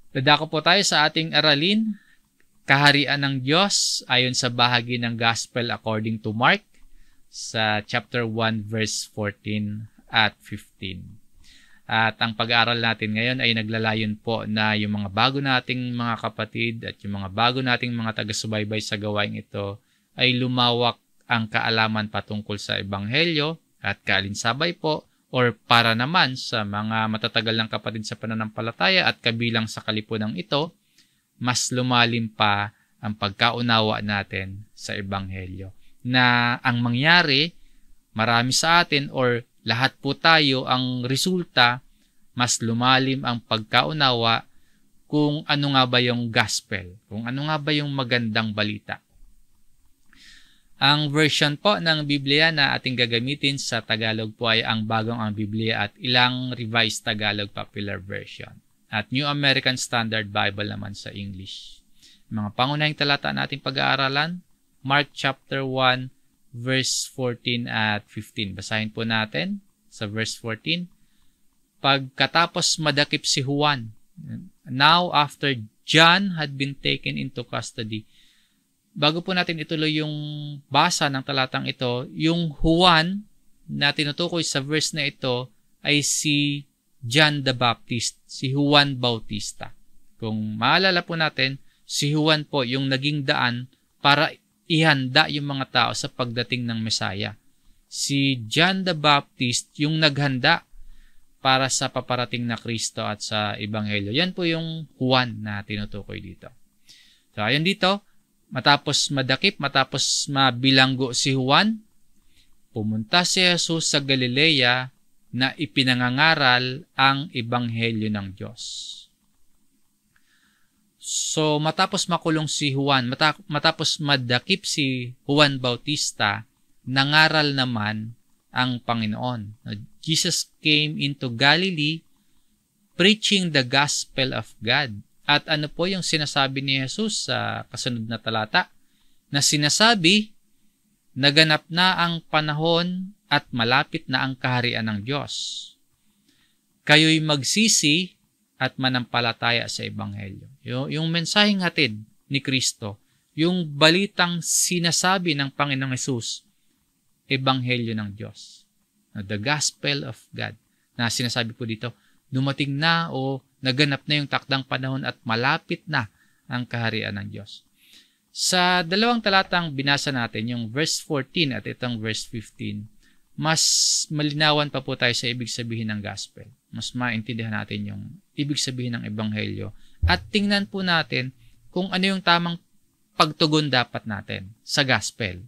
Dadako po tayo sa ating aralin, Kaharian ng Diyos, ayon sa bahagi ng Gospel according to Mark, sa chapter 1, verse 14 at 15. At ang pag-aaral natin ngayon ay naglalayon po na yung mga bago nating mga kapatid at yung mga bago nating mga taga-subaybay sa gawaing ito ay lumawak ang kaalaman patungkol sa Ebanghelyo at kaalinsabay po or para naman sa mga matatagal ng kapatid sa pananampalataya at kabilang sa kalipunang ito, mas lumalim pa ang pagkaunawa natin sa Ebanghelyo. Na ang mangyari, marami sa atin or lahat po tayo, ang resulta, mas lumalim ang pagkaunawa kung ano nga ba yung gospel, kung ano nga ba yung magandang balita. Ang version po ng Biblia na ating gagamitin sa Tagalog po ay ang Bagong ang Biblia at ilang Revised Tagalog Popular Version. At New American Standard Bible naman sa English. Mga pangunahing talata nating pag-aaralan, Mark chapter 1, verse 14 at 15. Basahin po natin sa verse 14. Pagkatapos madakip si Juan, now after John had been taken into custody. Bago po natin ituloy yung basa ng talatang ito, yung Juan na tinutukoy sa verse na ito ay si John the Baptist, si Juan Bautista. Kung maalala po natin, si Juan po yung naging daan para ihanda yung mga tao sa pagdating ng Mesaya. Si John the Baptist yung naghanda para sa paparating na Kristo at sa Ebanghelyo. Yan po yung Juan na tinutukoy dito. So, ayun dito, matapos madakip, matapos mabilanggo si Juan, pumunta si Jesus sa Galilea na ipinangangaral ang Ebanghelyo ng Diyos. So, matapos makulong si Juan, matapos madakip si Juan Bautista, nangaral naman ang Panginoon. Jesus came into Galilee preaching the gospel of God. At ano po yung sinasabi ni Jesus sa kasunod na talata? Na sinasabi, naganap na ang panahon at malapit na ang kaharian ng Diyos. Kayo'y magsisi at manampalataya sa Ebanghelyo. Yung mensaheng hatid ni Kristo, yung balitang sinasabi ng Panginoong Hesus, Ebanghelyo ng Diyos. The Gospel of God. Na sinasabi po dito, dumating na o naganap na yung takdang panahon at malapit na ang kaharian ng Diyos. Sa dalawang talatang binasa natin, yung verse 14 at itong verse 15, mas malinawan pa po tayo sa ibig sabihin ng gospel. Mas maintindihan natin yung ibig sabihin ng Ebanghelyo. At tingnan po natin kung ano yung tamang pagtugon dapat natin sa gospel.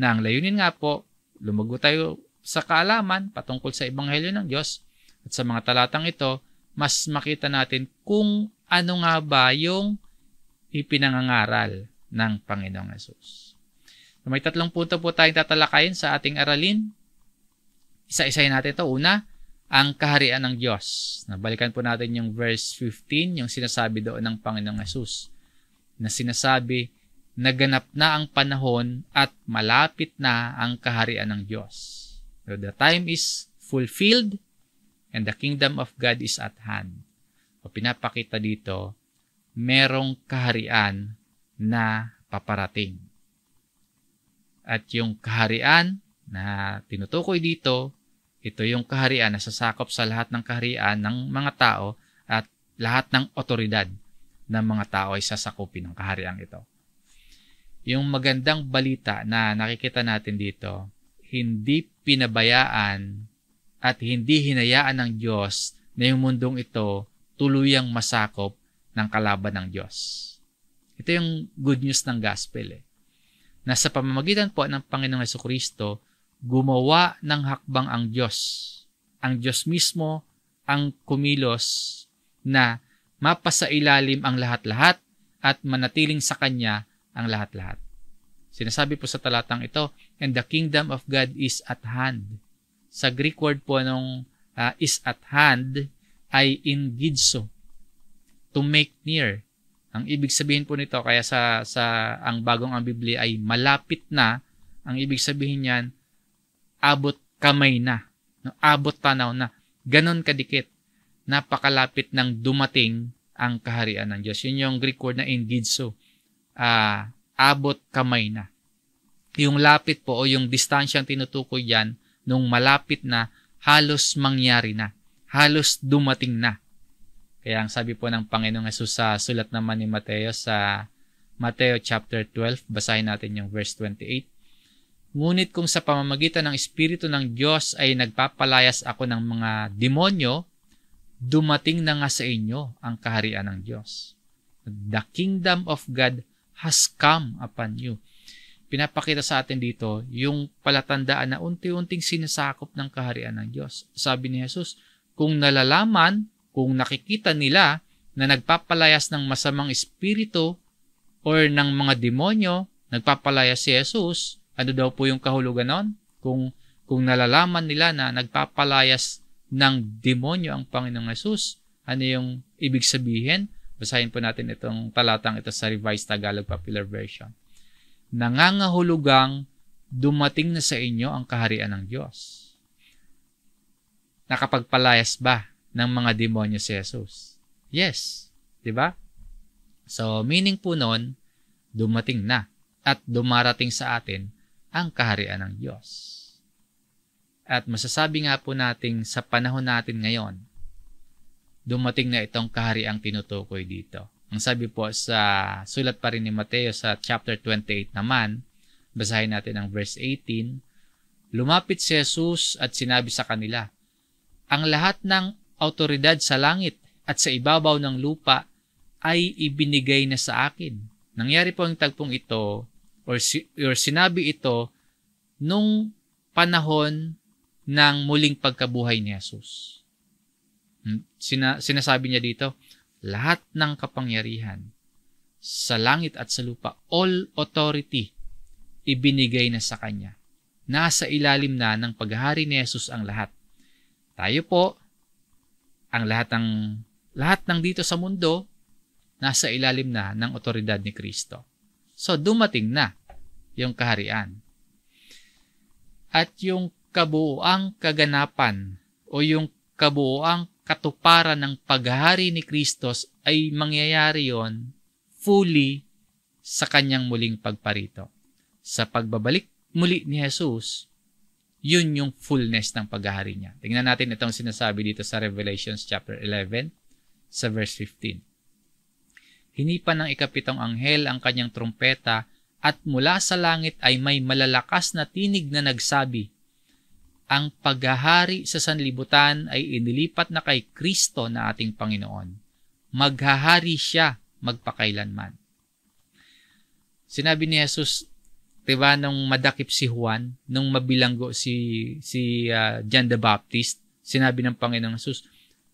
Na ang layunin nga po, lumago tayo sa kaalaman patungkol sa Ebanghelyo ng Diyos. At sa mga talatang ito, mas makita natin kung ano nga ba yung ipinangangaral ng Panginoong Hesus. So, may tatlong punto po tayong tatalakayin sa ating aralin. Isa-isahin natin ito. Una, ang kaharian ng Diyos. Nabalikan po natin yung verse 15, yung sinasabi doon ng Panginoong Hesus. Na sinasabi, naganap na ang panahon at malapit na ang kaharian ng Diyos. So, the time is fulfilled and the kingdom of God is at hand. O pinapakita dito, merong kaharian na paparating. At yung kaharian na tinutukoy dito, ito yung kaharian na sasakop sa lahat ng kaharian ng mga tao at lahat ng otoridad ng mga tao ay sasakupin ng kaharian ito. Yung magandang balita na nakikita natin dito, hindi pinabayaan at hindi hinayaan ng Diyos na yung mundong ito tuluyang masakop ng kalaban ng Diyos. Ito yung good news ng gospel. Na sa pamamagitan po ng Panginoong Hesukristo, gumawa ng hakbang ang Diyos. Ang Diyos mismo ang kumilos na mapasailalim ang lahat-lahat at manatiling sa Kanya ang lahat-lahat. Sinasabi po sa talatang ito, and the kingdom of God is at hand. Sa Greek word po nung is at hand ay ingidso, to make near. Ang ibig sabihin po nito, kaya sa ang bagong ang Biblia ay malapit na, ang ibig sabihin niyan, abot kamay na, no? Abot tanaw na, ganon kadikit, napakalapit ng dumating ang kaharian ng Diyos. Yun yung Greek word na engidzo. Abot kamay na. Yung lapit po o yung distansyang tinutukoy yan, nung malapit na, halos mangyari na. Halos dumating na. Kaya ang sabi po ng Panginoong Hesus sa sulat naman ni Mateo sa Mateo chapter 12, basahin natin yung verse 28. Ngunit kung sa pamamagitan ng Espiritu ng Diyos ay nagpapalayas ako ng mga demonyo, dumating na nga sa inyo ang kaharian ng Diyos. The kingdom of God has come upon you. Pinapakita sa atin dito yung palatandaan na unti-unting sinasakop ng kaharian ng Diyos. Sabi ni Jesus, kung nalalaman, kung nakikita nila na nagpapalayas ng masamang espiritu or ng mga demonyo, nagpapalayas si Jesus, ano daw po yung kahulugan nun? Kung nalalaman nila na nagpapalayas ng demonyo ang Panginoong Jesus, ano yung ibig sabihin? Basahin po natin itong talatang ito sa Revised Tagalog Popular Version. Nangangahulugang dumating na sa inyo ang kaharian ng Diyos. Nakapagpalayas ba ng mga demonyo si Jesus? Yes. Diba? So, meaning po nun, dumating na at dumarating sa atin ang kaharian ng Diyos. At masasabi nga po natin sa panahon natin ngayon, dumating na itong kahariang tinutukoy dito. Ang sabi po sa sulat pa rin ni Mateo sa chapter 28 naman, basahin natin ang verse 18, lumapit si Jesus at sinabi sa kanila, ang lahat ng autoridad sa langit at sa ibabaw ng lupa ay ibinigay na sa akin. Nangyari po ang tagpong ito or sinabi ito nung panahon ng muling pagkabuhay ni Jesus. Sinasabi niya dito, lahat ng kapangyarihan sa langit at sa lupa, all authority, ibinigay na sa Kanya. Nasa ilalim na ng paghahari ni Jesus ang lahat. Tayo po, ang lahat ng dito sa mundo, nasa ilalim na ng otoridad ni Kristo. So, dumating na yung kaharian. At yung kabuuang kaganapan o yung kabuuang katuparan ng paghahari ni Kristo ay mangyayari yon fully sa kanyang muling pagparito. Sa pagbabalik muli ni Jesus, yun yung fullness ng paghahari niya. Tingnan natin itong sinasabi dito sa Revelations chapter 11 sa verse 15. Hinipan ng ikapitong anghel ang kanyang trumpeta at mula sa langit ay may malalakas na tinig na nagsabi, ang paghahari sa sanlibutan ay inilipat na kay Kristo na ating Panginoon. Maghahari siya magpakailanman. Sinabi ni Jesus, diba, nung madakip si Juan, nung mabilanggo si John the Baptist, sinabi ng Panginoong Jesus,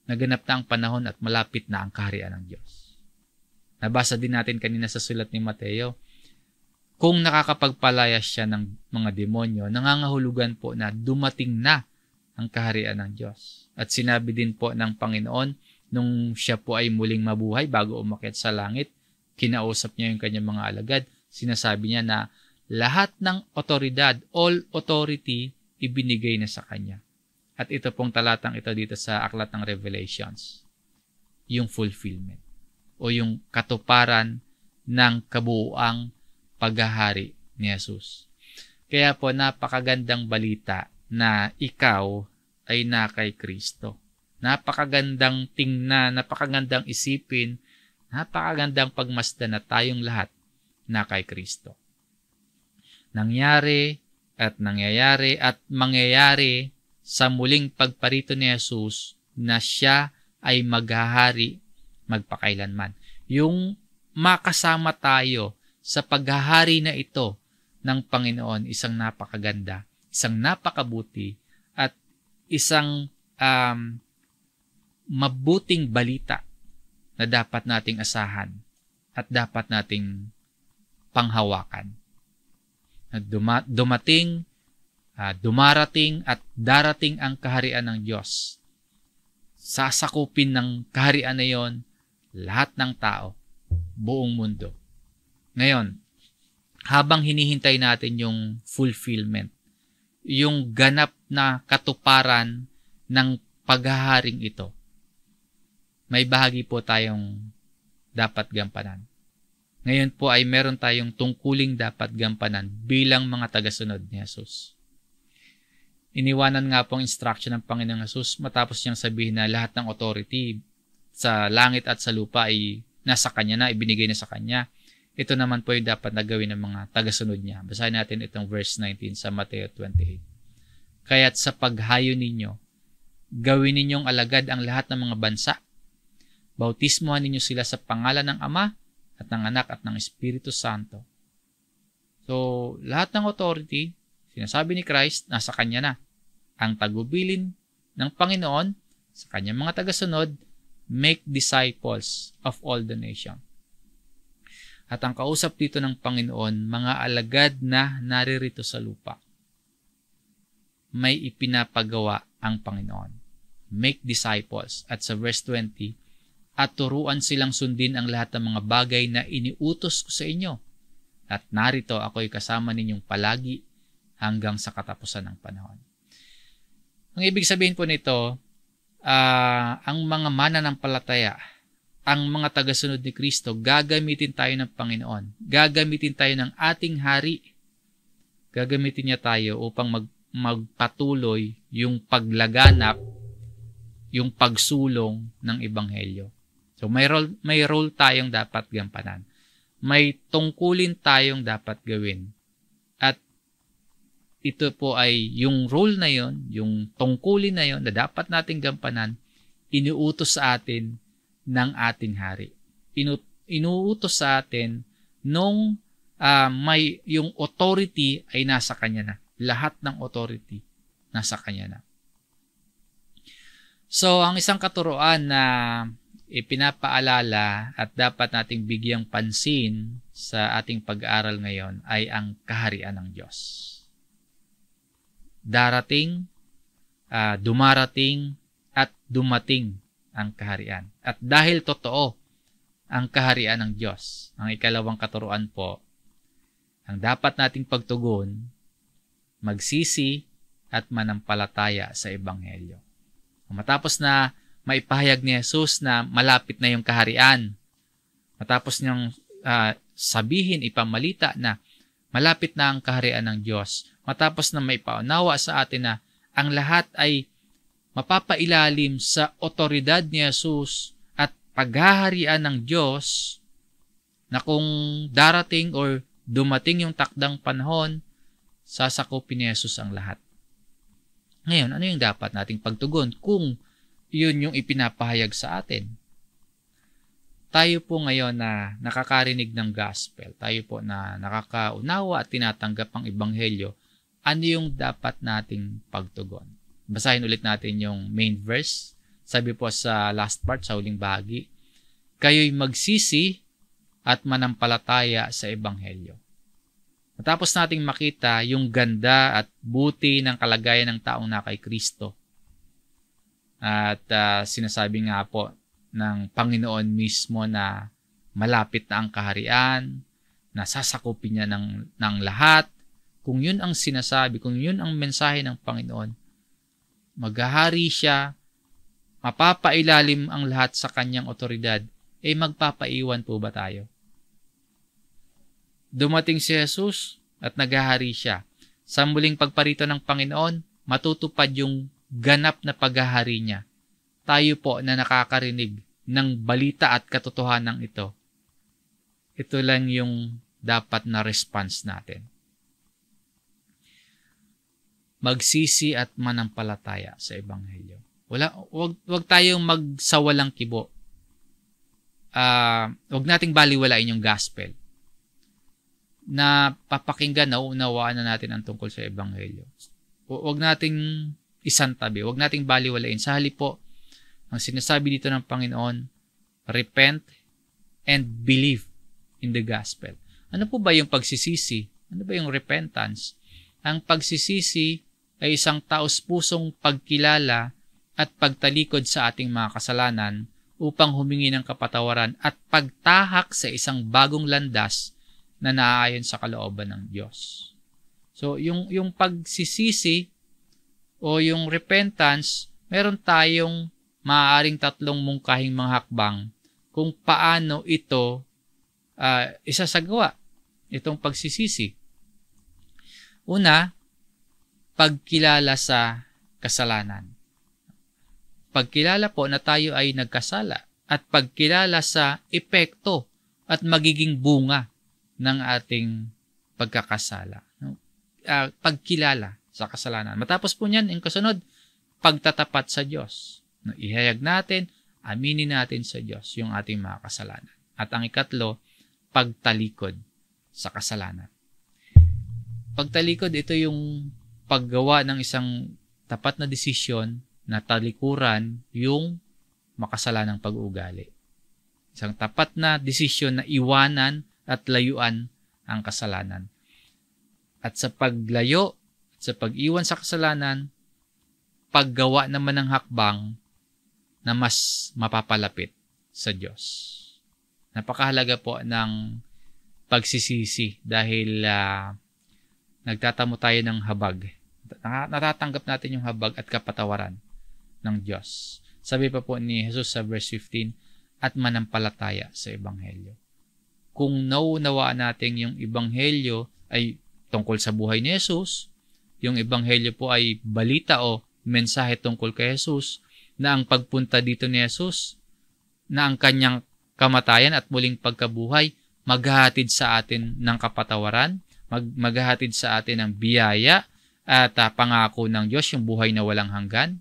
naganap na ang panahon at malapit na ang kaharian ng Diyos. Nabasa din natin kanina sa sulat ni Mateo, kung nakakapagpalayas siya ng mga demonyo, nangangahulugan po na dumating na ang kaharian ng Diyos. At sinabi din po ng Panginoon, nung siya po ay muling mabuhay bago umakyat sa langit, kinausap niya yung kanyang mga alagad, sinasabi niya na lahat ng otoridad, all authority, ibinigay na sa Kanya. At ito pong talatang ito dito sa Aklat ng Revelations, yung fulfillment o yung katuparan ng kabuuang paghahari ni Jesus. Kaya po napakagandang balita na ikaw ay na kay Kristo. Napakagandang tingnan, napakagandang isipin, napakagandang pagmasdan na tayong lahat na kay Kristo. Nangyari at nangyayari at mangyayari sa muling pagparito ni Jesus na siya ay maghahari magpakailanman. Yung makasama tayo sa paghahari na ito ng Panginoon, isang napakaganda, isang napakabuti, at isang mabuting balita na dapat nating asahan at dapat nating panghawakan. Dumarating at darating ang kaharian ng Diyos. Sasakupin ng kaharian na yon lahat ng tao, buong mundo. Ngayon, habang hinihintay natin yung fulfillment, yung ganap na katuparan ng paghaharing ito, may bahagi po tayong dapat gampanan. Ngayon po ay meron tayong tungkuling dapat gampanan bilang mga tagasunod ni Jesus. Iniwanan nga po ang instruction ng Panginoong Jesus matapos niyang sabihin na lahat ng authority sa langit at sa lupa ay nasa Kanya na, ibinigay na sa Kanya. Ito naman po yung dapat na gawin ng mga tagasunod niya. Basahin natin itong verse 19 sa Mateo 28. Kaya't sa paghayo ninyo, gawin ninyong alagad ang lahat ng mga bansa. Bautismuhan ninyo sila sa pangalan ng Ama at ng Anak at ng Espiritu Santo. So, lahat ng authority, sinasabi ni Christ, nasa Kanya na. Ang tagubilin ng Panginoon sa Kanyang mga tagasunod, make disciples of all the nation. At ang kausap dito ng Panginoon, mga alagad na naririto sa lupa. May ipinapagawa ang Panginoon. Make disciples. At sa verse 20, at turuan silang sundin ang lahat ng mga bagay na iniutos ko sa inyo. At narito ako'y kasama ninyong palagi hanggang sa katapusan ng panahon. Ang ibig sabihin po nito, ang mga mananampalataya, ang mga tagasunod ni Kristo, gagamitin tayo ng Panginoon. Gagamitin tayo ng ating hari. Gagamitin niya tayo upang magpatuloy yung paglaganap, yung pagsulong ng Ebanghelyo. So may role tayong dapat gampanan. May tungkulin tayong dapat gawin. At ito po ay yung role na yon, yung tungkulin na yon na dapat nating gampanan, inuutos sa atin ng ating hari. Inuutos sa atin nung may yung authority ay nasa Kanya na. Lahat ng authority nasa Kanya na. So, ang isang katuruan na ipinapaalala at dapat nating bigyang pansin sa ating pag-aaral ngayon ay ang kaharian ng Diyos. Darating, dumarating, at dumating ang kaharian. At dahil totoo ang kaharian ng Diyos, ang ikalawang katuruan po, ang dapat nating pagtugon, magsisi at manampalataya sa Ebanghelyo. Matapos na maipahayag ni Jesus na malapit na yung kaharian, matapos niyang sabihin, ipamalita na malapit na ang kaharian ng Diyos, matapos na maipaunawa sa atin na ang lahat ay mapapailalim sa otoridad ni Jesus at paghaharian ng Diyos, na kung darating or dumating yung takdang panahon, sasakupin ni Jesus ang lahat. Ngayon, ano yung dapat nating pagtugon kung yun yung ipinapahayag sa atin? Tayo po ngayon na nakakarinig ng gospel, tayo po na nakakaunawa at tinatanggap ang Ebanghelyo, ano yung dapat nating pagtugon? Basahin ulit natin yung main verse. Sabi po sa last part, sa huling bahagi, kayo'y magsisi at manampalataya sa Ebanghelyo. Matapos nating makita yung ganda at buti ng kalagayan ng taong na kay Kristo, at sinasabi nga po ng Panginoon mismo na malapit na ang kaharian, na sasakupin niya ng lahat. Kung yun ang sinasabi, kung yun ang mensahe ng Panginoon, maghahari siya, mapapailalim ang lahat sa kanyang otoridad, magpapaiwan po ba tayo? Dumating si Jesus at naghahari siya. Sa muling pagparito ng Panginoon, matutupad yung ganap na paghahari niya. Tayo po na nakakarinig ng balita at katotohanan ito, ito lang yung dapat na response natin. Magsisi at manampalataya sa Ebanghelyo. Wag tayong magsawalang kibo. Wag nating baliwalain yung gospel. Na papakinggan, nauunawaan na natin ang tungkol sa Ebanghelyo. Wag nating isantabi, wag nating baliwalain. Sa halip po, ang sinasabi dito ng Panginoon, repent and believe in the gospel. Ano po ba yung pagsisisi? Ano ba yung repentance? Ang pagsisisi ay isang taos-pusong pagkilala at pagtalikod sa ating mga kasalanan upang humingi ng kapatawaran at pagtahak sa isang bagong landas na naaayon sa kalooban ng Diyos. So, yung pagsisisi o yung repentance, meron tayong maaaring tatlong mungkahing mga hakbang kung paano ito isasagawa, itong pagsisisi. Una, pagkilala sa kasalanan. Pagkilala po na tayo ay nagkasala at pagkilala sa epekto at magiging bunga ng ating pagkakasala. Pagkilala sa kasalanan. Matapos po niyan, yung kasunod, pagtatapat sa Diyos. Ihayag natin, aminin natin sa Diyos yung ating mga kasalanan. At ang ikatlo, pagtalikod sa kasalanan. Pagtalikod, ito yung paggawa ng isang tapat na desisyon na talikuran yung makasalanang pag-uugali. Isang tapat na desisyon na iwanan at layuan ang kasalanan. At sa paglayo, sa pag-iwan sa kasalanan, paggawa naman ng hakbang na mas mapapalapit sa Diyos. Napakahalaga po ng pagsisisi dahil nagtatamo tayo ng habag. Natatanggap natin yung habag at kapatawaran ng Diyos. Sabi pa po ni Jesus sa verse 15, at manampalataya sa Ebanghelyo. Kung naunawaan natin yung Ebanghelyo ay tungkol sa buhay ni Jesus, yung Ebanghelyo po ay balita o mensahe tungkol kay Jesus, na ang pagpunta dito ni Jesus, na ang kanyang kamatayan at muling pagkabuhay, maghahatid sa atin ng kapatawaran, maghahatid sa atin ng biyaya at pangako ng Diyos, yung buhay na walang hanggan.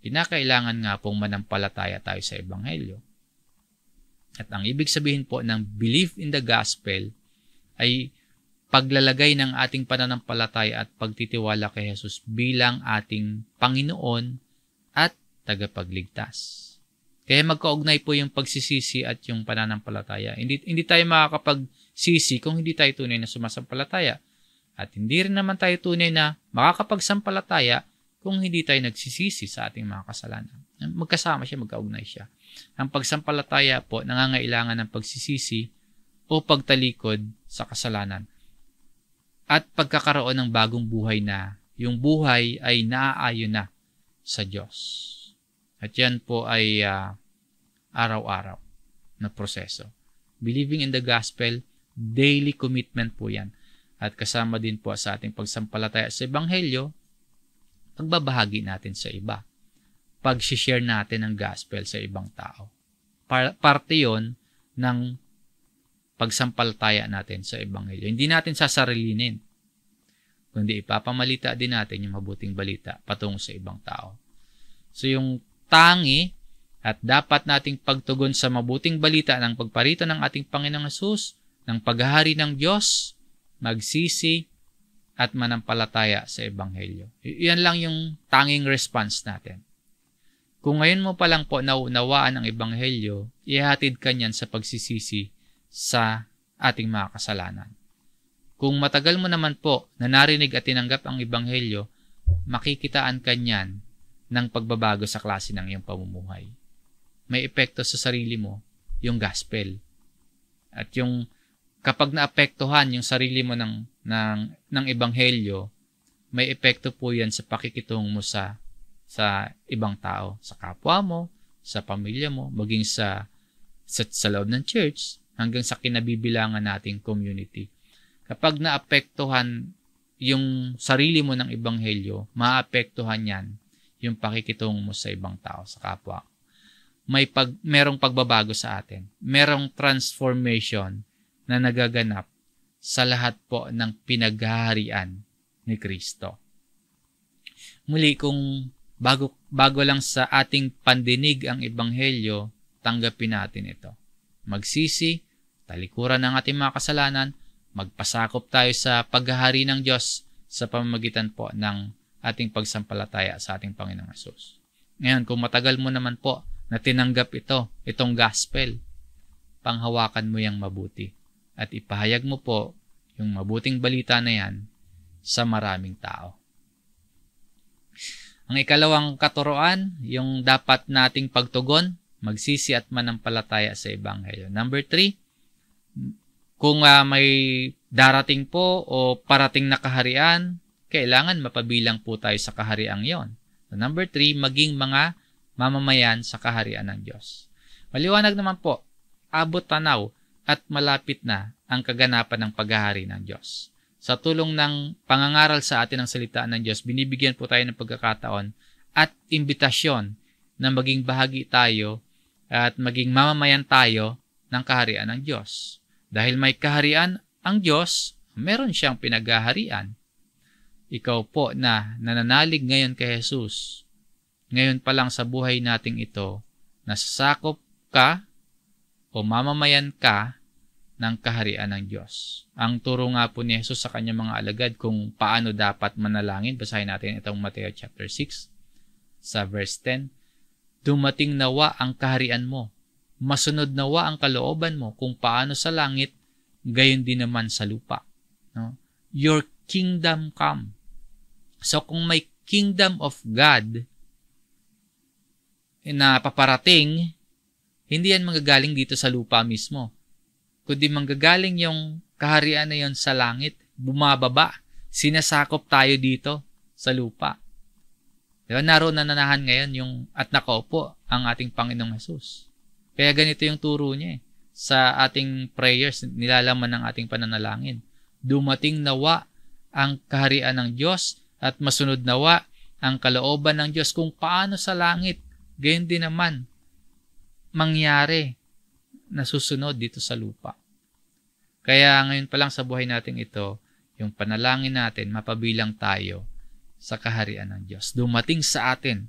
Kinakailangan nga pong manampalataya tayo sa Ebanghelyo. At ang ibig sabihin po ng belief in the gospel ay paglalagay ng ating pananampalataya at pagtitiwala kay Jesus bilang ating Panginoon at tagapagligtas. Kaya magkaugnay po yung pagsisisi at yung pananampalataya. Hindi tayo makakapagsisi kung hindi tayo tunay na sumasampalataya. At hindi rin naman tayo tunay na makakapagsampalataya kung hindi tayo nagsisisi sa ating mga kasalanan. Magkasama siya, magkaugnay siya. Ang pagsampalataya po nangangailangan ng pagsisisi o pagtalikod sa kasalanan. At pagkakaroon ng bagong buhay na yung buhay ay naaayon na sa Diyos. At yan po ay araw-araw na proseso. Believing in the gospel, daily commitment po yan. At kasama din po sa ating pagsampalataya sa Ebanghelyo, pagbabahagi natin sa iba. Pag-share natin ang gospel sa ibang tao. Parte yon ng pagsampalataya natin sa Ebanghelyo. Hindi natin sasarilinin, kundi ipapamalita din natin yung mabuting balita patungo sa ibang tao. So yung tangi at dapat nating pagtugon sa mabuting balita ng pagparito ng ating Panginoong Hesus, ng paghahari ng Diyos, magsisi, at manampalataya sa Ebanghelyo. Yan lang yung tanging response natin. Kung ngayon mo pa lang po naunawaan ang Ebanghelyo, ihatid ka niyan sa pagsisisi sa ating mga kasalanan. Kung matagal mo naman po na narinig at tinanggap ang Ebanghelyo, makikitaan ka niyan ng pagbabago sa klase ng iyong pamumuhay. May epekto sa sarili mo yung gospel. At yung kapag naapektuhan yung sarili mo ng Ebanghelyo, may epekto po yan sa pakikitungo mo sa ibang tao, sa kapwa mo, sa pamilya mo, maging sa loob ng church, hanggang sa kinabibilangan nating community. Kapag naapektuhan yung sarili mo ng Ebanghelyo, maapektuhan yan yung pakikitungo mo sa ibang tao, sa kapwa. Merong pagbabago sa atin. Merong transformation na nagaganap sa lahat po ng pinaghaharian ni Kristo. Muli, kung bago lang sa ating pandinig ang Ebanghelyo, tanggapin natin ito. Magsisi, talikuran ng ating mga kasalanan, magpasakop tayo sa paghahari ng Diyos sa pamamagitan po ng ating pagsampalataya sa ating Panginoong Hesus. Ngayon, kung matagal mo naman po na tinanggap itong gospel, panghawakan mo yang mabuti at ipahayag mo po yung mabuting balita na yan sa maraming tao. Ang ikalawang katuroan, yung dapat nating pagtugon, magsisi at manampalataya sa Ebanghelyo. Number 3, kung may darating po o parating na kaharian, kailangan mapabilang po tayo sa kahariang yon. So, number 3, maging mga mamamayan sa kaharian ng Diyos. Maliwanag naman po, abot tanaw at malapit na ang kaganapan ng paghahari ng Diyos. Sa tulong ng pangangaral sa atin ng salita ng Diyos, binibigyan po tayo ng pagkakataon at imbitasyon na maging bahagi tayo at maging mamamayan tayo ng kaharian ng Diyos. Dahil may kaharian ang Diyos, meron siyang pinaghaharian. Ikaw po na nananalig ngayon kay Jesus, ngayon pa lang sa buhay nating ito, nasasakop ka o mamamayan ka ng kaharian ng Diyos. Ang turo nga po ni Jesus sa kanyang mga alagad kung paano dapat manalangin, basahin natin itong Mateo chapter 6 sa verse 10. Dumating nawa ang kaharian mo, masunod nawa ang kalooban mo kung paano sa langit, gayon din naman sa lupa. No? Your kingdom come. So kung may kingdom of God na paparating, hindi yan manggagaling dito sa lupa mismo, kundi manggagaling yung kaharian na yon sa langit, bumababa, sinasakop tayo dito sa lupa. Diba? Naroon na nanahan ngayon at nakaupo ang ating Panginoong Jesus. Kaya ganito yung turo niya sa ating prayers, nilalaman ng ating pananalangin. Dumating nawa ang kaharian ng Diyos at masunod nawa ang kalooban ng Diyos kung paano sa langit, gayon din naman mangyari na susunod dito sa lupa. Kaya ngayon pa lang sa buhay natin ito, yung panalangin natin, mapabilang tayo sa kaharian ng Diyos. Dumating sa atin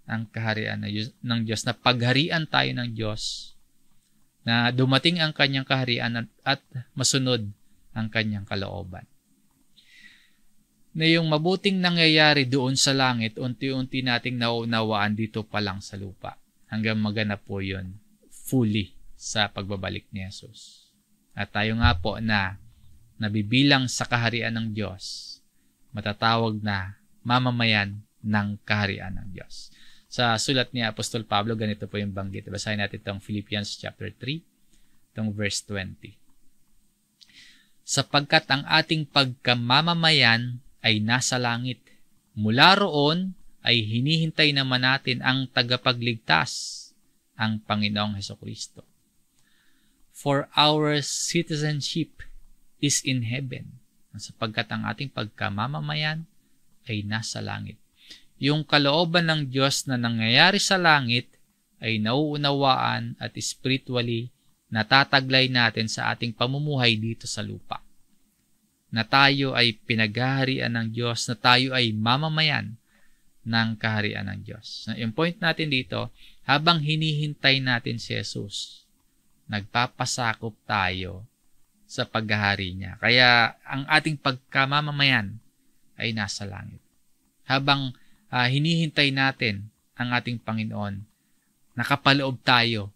ang kaharian ng Diyos, na pagharian tayo ng Diyos, na dumating ang kanyang kaharian at masunod ang kanyang kalooban. Na yung mabuting nangyayari doon sa langit, unti-unti nating nauunawaan dito pa lang sa lupa. Hanggang maganap po yun fully sa pagbabalik ni Jesus. At tayo nga po na nabibilang sa kaharian ng Diyos, matatawag na mamamayan ng kaharian ng Diyos. Sa sulat ni Apostol Pablo, ganito po yung banggit. Basahin natin itong Philippians chapter 3, itong verse 20. Sapagkat ang ating pagkamamamayan ay nasa langit. Mula roon ay hinihintay naman natin ang tagapagligtas, ang Panginoong Hesukristo. For our citizenship is in heaven. Sapagkat ang ating pagkamamamayan ay nasa langit. Yung kalooban ng Diyos na nangyayari sa langit ay nauunawaan at spiritually natataglay natin sa ating pamumuhay dito sa lupa. Na tayo ay pinaghaharian ng Diyos, na tayo ay mamamayan ng kaharian ng Diyos. Yung point natin dito, habang hinihintay natin si Jesus, nagpapasakop tayo sa paghahari niya. Kaya ang ating pagkamamamayan ay nasa langit. Habang hinihintay natin ang ating Panginoon, nakapaloob tayo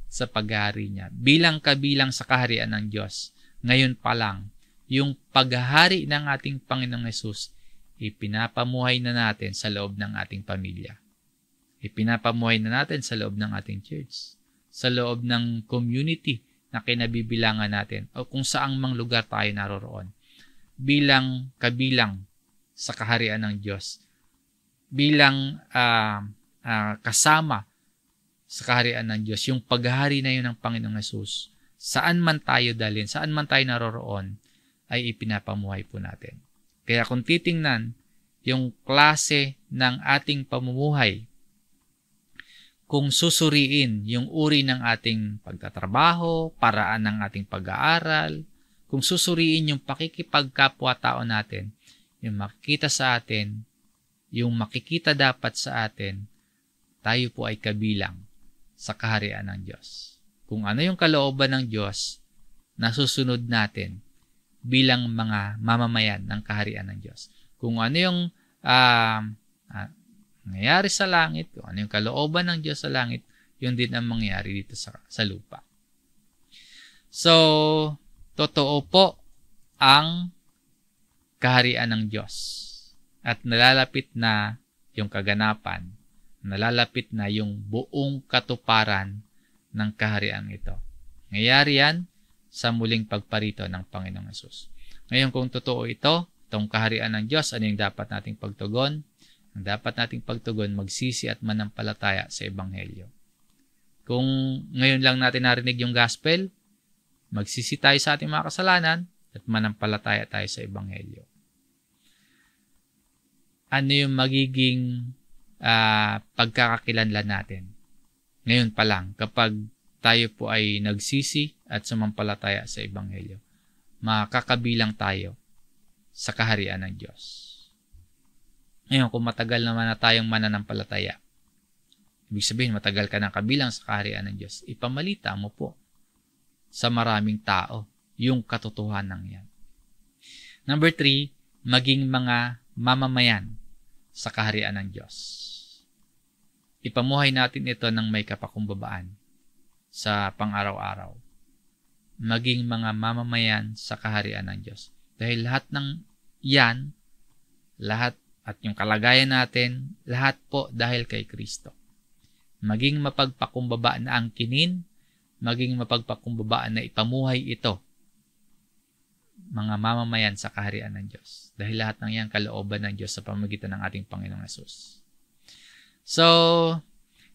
sa paghahari niya. Bilang kabilang sa kaharian ng Diyos, ngayon pa lang, yung paghahari ng ating Panginoong Hesus, ipinapamuhay na natin sa loob ng ating pamilya. Ipinapamuhay na natin sa loob ng ating church, sa loob ng community na kinabibilangan natin o kung saang mang lugar tayo naroroon. Bilang kabilang sa kaharian ng Diyos, bilang kasama sa kaharian ng Diyos, yung paghahari na yun ng Panginoong Hesus, saan man tayo dalhin, saan man tayo naroroon, ay ipinapamuhay po natin. Kaya kung titingnan yung klase ng ating pamumuhay, kung susuriin yung uri ng ating pagtatrabaho, paraan ng ating pag-aaral, kung susuriin yung pakikipagkapwa-tao natin, yung makikita sa atin, yung makikita dapat sa atin, tayo po ay kabilang sa kaharian ng Diyos. Kung ano yung kalooban ng Diyos, nasusunod natin bilang mga mamamayan ng kaharian ng Diyos. Kung ano yung nangyayari sa langit, kung ano yung kalooban ng Diyos sa langit, yun din ang mangyayari dito sa lupa. So, totoo po ang kaharian ng Diyos. At nalalapit na yung kaganapan, nalalapit na yung buong katuparan ng kaharian ito. Nangyayari yan sa muling pagparito ng Panginoong Hesus. Ngayon, kung totoo ito, itong kaharian ng Diyos, ano yung dapat nating pagtugon? Ang dapat nating pagtugon, magsisi at manampalataya sa Ebanghelyo. Kung ngayon lang natin narinig yung gospel, magsisi tayo sa ating mga kasalanan at manampalataya tayo sa Ebanghelyo. Ano yung magiging pagkakakilanlan natin? Ngayon pa lang, kapag tayo po ay nagsisi at sumampalataya sa Ebanghelyo, makakabilang tayo sa kaharian ng Diyos. Ngayon, kung matagal naman na tayong mananampalataya, ibig sabihin, matagal ka ng kabilang sa kaharian ng Diyos, ipamalita mo po sa maraming tao yung katotohanan yan. Number 3, maging mga mamamayan sa kaharian ng Diyos. Ipamuhay natin ito ng may kapakumbabaan sa pang-araw-araw. Maging mga mamamayan sa kaharian ng Diyos. Dahil lahat ng yan, lahat at yung kalagayan natin, lahat po dahil kay Kristo. Maging mapagpakumbaba na angkinin, maging mapagpakumbaba na ipamuhay ito, mga mamamayan sa kaharian ng Diyos. Dahil lahat ng yan kalooban ng Diyos sa pamamagitan ng ating Panginoong Hesus. So,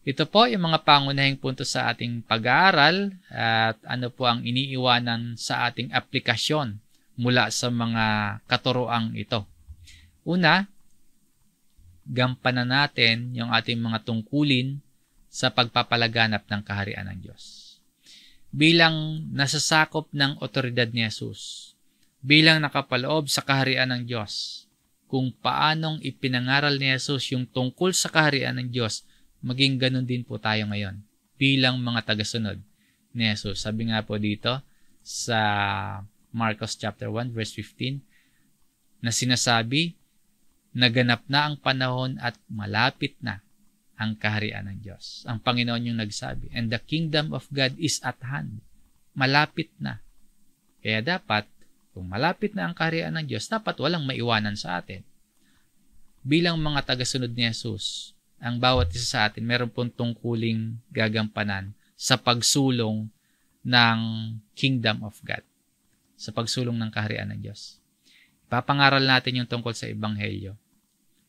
ito po yung mga pangunahing punto sa ating pag-aaral at ano po ang iniiwanan sa ating aplikasyon mula sa mga katuroang ito. Una, gampanan natin yung ating mga tungkulin sa pagpapalaganap ng kaharian ng Diyos. Bilang nasasakop ng otoridad ni Jesus, bilang nakapaloob sa kaharian ng Diyos, kung paanong ipinangaral ni Jesus yung tungkol sa kaharian ng Diyos, maging ganun din po tayo ngayon bilang mga tagasunod ni Jesus. Sabi nga po dito sa Marcos chapter 1 verse 15 na sinasabi, naganap na ang panahon at malapit na ang kaharian ng Diyos. Ang Panginoon yung nagsabi, and the kingdom of God is at hand. Malapit na. Kaya dapat, kung malapit na ang kaharian ng Diyos, dapat walang maiwanan sa atin. Bilang mga tagasunod ni Jesus, ang bawat isa sa atin, meron pong tungkuling gagampanan sa pagsulong ng kingdom of God. Sa pagsulong ng kaharian ng Diyos. Ipapangaral natin yung tungkol sa Ebanghelyo.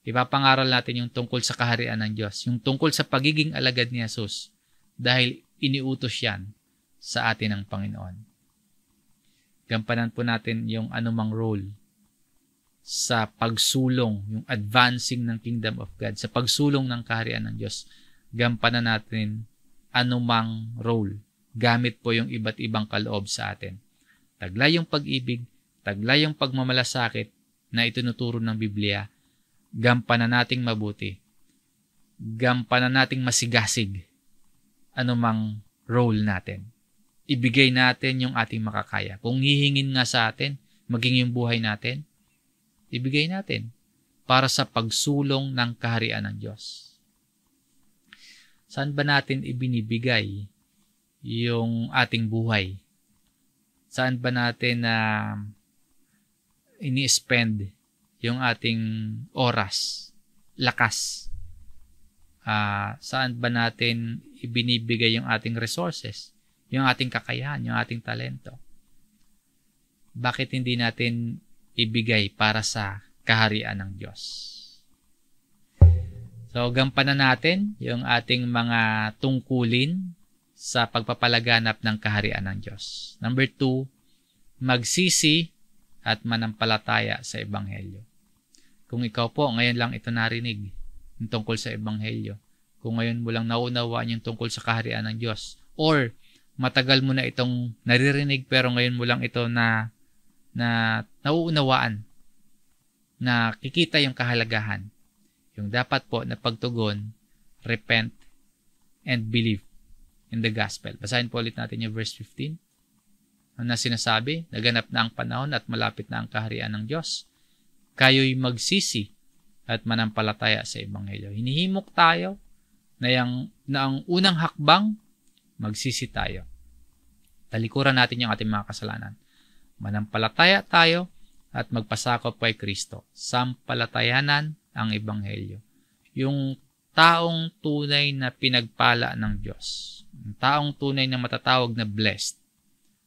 Ipapangaral natin yung tungkol sa kaharian ng Diyos. Yung tungkol sa pagiging alagad ni Jesus. Dahil iniutos yan sa atin ng Panginoon. Gampanan po natin yung anumang role sa pagsulong, yung advancing ng kingdom of God, sa pagsulong ng kaharian ng Diyos. Gampanan natin anumang role. Gamit po yung iba't ibang kaloob sa atin. Taglay yung pag-ibig, taglay yung pagmamalasakit na itinuturo ng Biblia. Gampanan nating mabuti. Gampanan nating masigasig anumang role natin. Ibigay natin yung ating makakaya. Kung hihingin nga sa atin, maging yung buhay natin, ibigay natin para sa pagsulong ng kaharian ng Diyos. Saan ba natin ibinibigay yung ating buhay? Saan ba natin ini-spend yung ating oras, lakas? Saan ba natin ibinibigay yung ating resources? Yung ating kakayahan, yung ating talento. Bakit hindi natin ibigay para sa kaharian ng Diyos? So, gampanan natin yung ating mga tungkulin sa pagpapalaganap ng kaharian ng Diyos. Number 2, magsisi at manampalataya sa Ebanghelyo. Kung ikaw po, ngayon lang ito narinig, yung tungkol sa Ebanghelyo. Kung ngayon mo lang naunawaan yung tungkol sa kaharian ng Diyos, or matagal mo na itong naririnig pero ngayon mo lang ito na nauunawaan, na kikita yung kahalagahan. Yung dapat po na pagtugon, repent and believe in the gospel. Basahin po ulit natin yung verse 15. Na sinasabi, naganap na ang panahon at malapit na ang kaharian ng Diyos. Kayo'y magsisi at manampalataya sa Ebanghelyo. Hinihimok tayo na ang unang hakbang, magsisi tayo. Talikuran natin yung ating mga kasalanan. Manampalataya tayo at magpasakop kay Kristo. Sampalatayanan ang Ebanghelyo. Yung taong tunay na pinagpala ng Diyos, ang taong tunay na matatawag na blessed,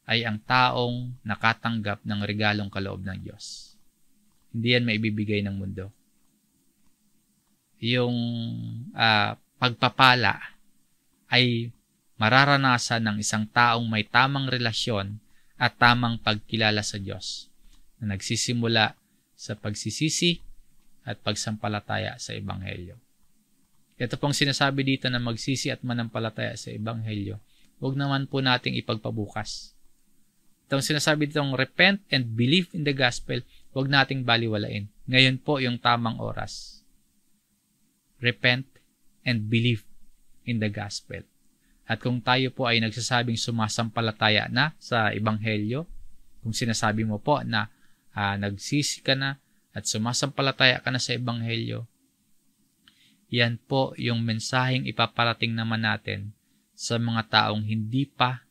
ay ang taong nakatanggap ng regalong kaloob ng Diyos. Hindi yan maibibigay ng mundo. Yung pagpapala ay mararanasan ng isang taong may tamang relasyon at tamang pagkilala sa Diyos na nagsisimula sa pagsisisi at pagsampalataya sa Ebanghelyo. Ito pong sinasabi dito na magsisi at manampalataya sa Ebanghelyo, huwag naman po nating ipagpabukas. Itong sinasabi ditong repent and believe in the gospel, huwag nating baliwalain. Ngayon po yung tamang oras. Repent and believe in the gospel. At kung tayo po ay nagsasabing sumasampalataya na sa Ebanghelyo, kung sinasabi mo po na nagsisi ka na at sumasampalataya ka na sa Ebanghelyo, yan po yung mensaheng ipaparating naman natin sa mga taong hindi pa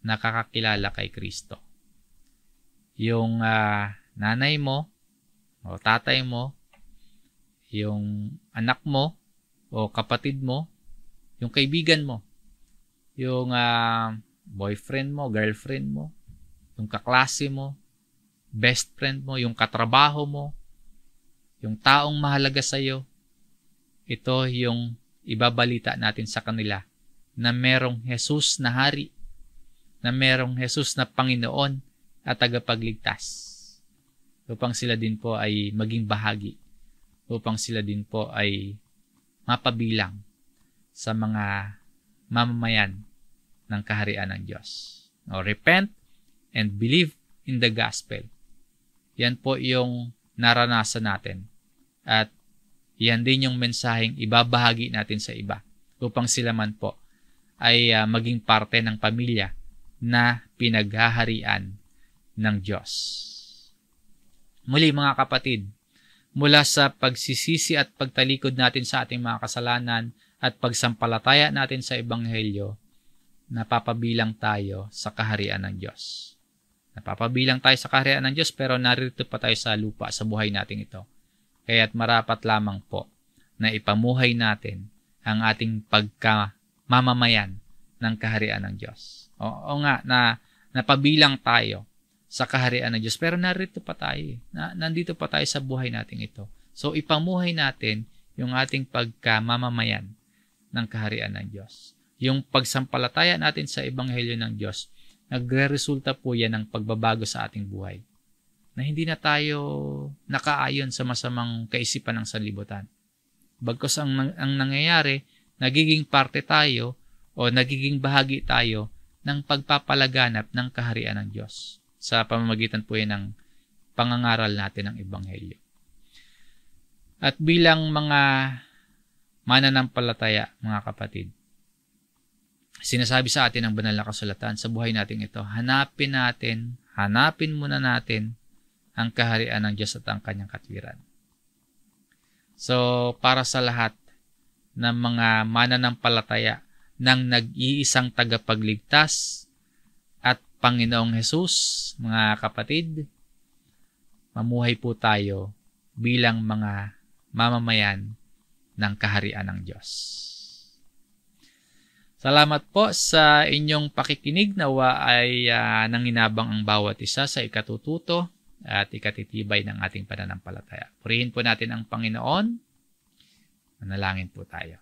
nakakakilala kay Kristo. Yung nanay mo o tatay mo, yung anak mo o kapatid mo, yung kaibigan mo, yung boyfriend mo, girlfriend mo, yung kaklase mo, best friend mo, yung katrabaho mo, yung taong mahalaga sa iyo, ito yung ibabalita natin sa kanila na merong Jesus na hari, na merong Jesus na Panginoon at tagapagligtas, upang sila din po ay maging bahagi, upang sila din po ay mapabilang sa mga mamamayan ng kaharian ng Diyos. No, repent and believe in the gospel. Yan po yung naranasan natin. At yan din yung mensaheng ibabahagi natin sa iba upang sila man po ay maging parte ng pamilya na pinaghaharian ng Diyos. Muli mga kapatid, mula sa pagsisisi at pagtalikod natin sa ating mga kasalanan at pagsampalataya natin sa Ebanghelyo, napapabilang tayo sa kaharian ng Diyos. Napapabilang tayo sa kaharian ng Diyos pero narito pa tayo sa lupa sa buhay natin ito. Kaya't marapat lamang po na ipamuhay natin ang ating pagkamamamayan ng kaharian ng Diyos. O nga, na napabilang tayo sa kaharian ng Diyos pero narito pa tayo. Nandito pa tayo sa buhay natin ito. So ipamuhay natin yung ating pagkamamamayan ng kaharian ng Diyos. Yung pagsampalataya natin sa Ebanghelyo ng Diyos, nagre-resulta po yan ng pagbabago sa ating buhay. Na hindi na tayo nakaayon sa masamang kaisipan ng sanlibutan. Bagkus ang nangyayari, nagiging parte tayo o nagiging bahagi tayo ng pagpapalaganap ng kaharian ng Diyos sa pamamagitan po yan ng pangangaral natin ng Ebanghelyo. At bilang mga mananampalataya, mga kapatid, sinasabi sa atin ng banal na kasulatan sa buhay natin ito, hanapin muna natin ang kaharian ng Diyos at ang kanyang katwiran. So, para sa lahat ng mga mananampalataya ng nag-iisang tagapagligtas at Panginoong Jesus, mga kapatid, mamuhay po tayo bilang mga mamamayan ng kaharian ng Diyos. Salamat po sa inyong pakikinig. Nawa ay nanginabang ang bawat isa sa ikatututo at ikatitibay ng ating pananampalataya. Purihin po natin ang Panginoon. Manalangin po tayo.